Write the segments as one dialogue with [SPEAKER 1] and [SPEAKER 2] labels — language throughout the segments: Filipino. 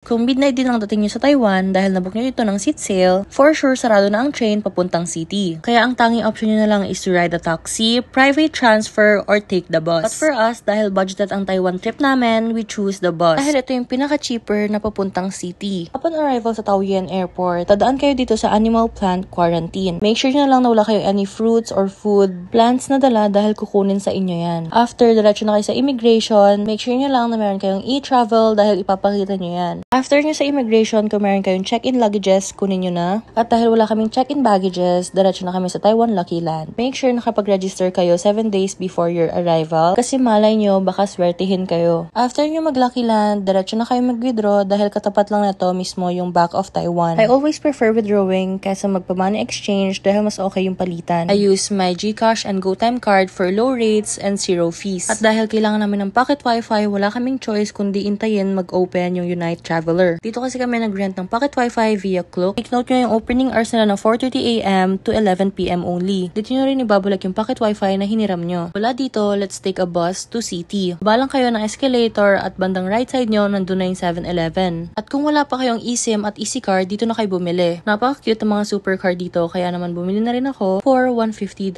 [SPEAKER 1] Kung midnight din ang dating nyo sa Taiwan dahil nabook nyo ito ng seat sale, for sure sarado na ang train papuntang city. Kaya ang tanging option nyo na lang is to ride a taxi, private transfer, or take the bus. But for us, dahil budgeted ang Taiwan trip namin, we choose the bus. Dahil ito yung pinaka-cheaper na papuntang city. Upon arrival sa Taoyuan Airport, tadaan kayo dito sa Animal Plant Quarantine. Make sure nyo na lang na wala kayo any fruits or food, plants na dala dahil kukunin sa inyo yan. After, diretso na kayo sa immigration, make sure nyo lang na meron kayong e-travel dahil ipapakita nyo yan. After nyo sa immigration, kung meron kayong check-in luggages, kunin nyo na. At dahil wala kaming check-in baggages, diretso na kami sa Taiwan Lucky Land. Make sure nakapag-register kayo 7 days before your arrival kasi malay nyo baka swertihin kayo. After nyo mag-Lucky Land, diretso na kayo mag-withdraw dahil katapat lang na to mismo yung back of Taiwan. I always prefer withdrawing kaysa magpa-money exchange dahil mas okay yung palitan. I use my GCash and GoTime card for low rates and zero fees. At dahil kailangan namin ng pocket wifi, wala kaming choice kundi intayin mag-open yung Unite Traveler. Dito kasi kami nag-rent ng pocket wifi via Klook. Take note nyo yung opening hours nila na 4:30 AM to 11 PM only. Dito nyo rin ibabalik yung pocket wifi na hiniram nyo. Wala dito, let's take a bus to city. Balang kayo ng escalator at bandang right side nyo, nandun na yung 7-Eleven. At kung wala pa kayong eSIM at EasyCard, dito na kayo bumili. Napaka-cute ng mga supercar dito, kaya naman bumili na rin ako for $150.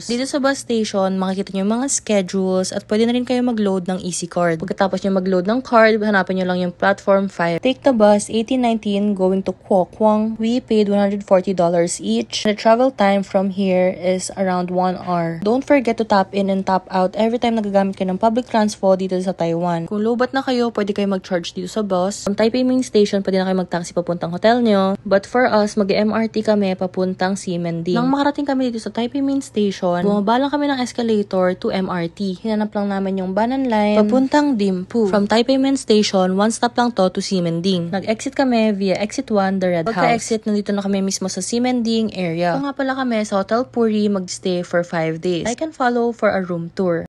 [SPEAKER 1] Dito sa bus station, makikita nyo yung mga schedules at pwede na rin kayo mag-load ng EasyCard. Pagkatapos nyo mag-load ng card, hanapin nyo lang yung platform 5. Take the bus 1819 going to Kuo Kwang. We paid $140 each. The travel time from here is around 1 hour. Don't forget to tap in and tap out every time nagagamit kayo ng public transport dito sa Taiwan. Kung lobat na kayo, pwede kayo mag-charge dito sa bus. From Taipei Main Station, pwede na kayo mag-taxi papuntang hotel nyo. But for us, mag-MRT kami papuntang Ximending. Nang makarating kami dito sa Taipei Main Station, bumaba lang kami ng escalator to MRT. Hinanap lang namin yung Banan Line papuntang Dimpu. From Taipei Main Station, one stop lang to Ximending. Nag-exit kami via exit 1, the Red House. Pagka-exit, nandito na kami mismo sa Ximending area. Kung nga pala kami sa Hotel Puri, mag-stay for 5 days. I can follow for a room tour.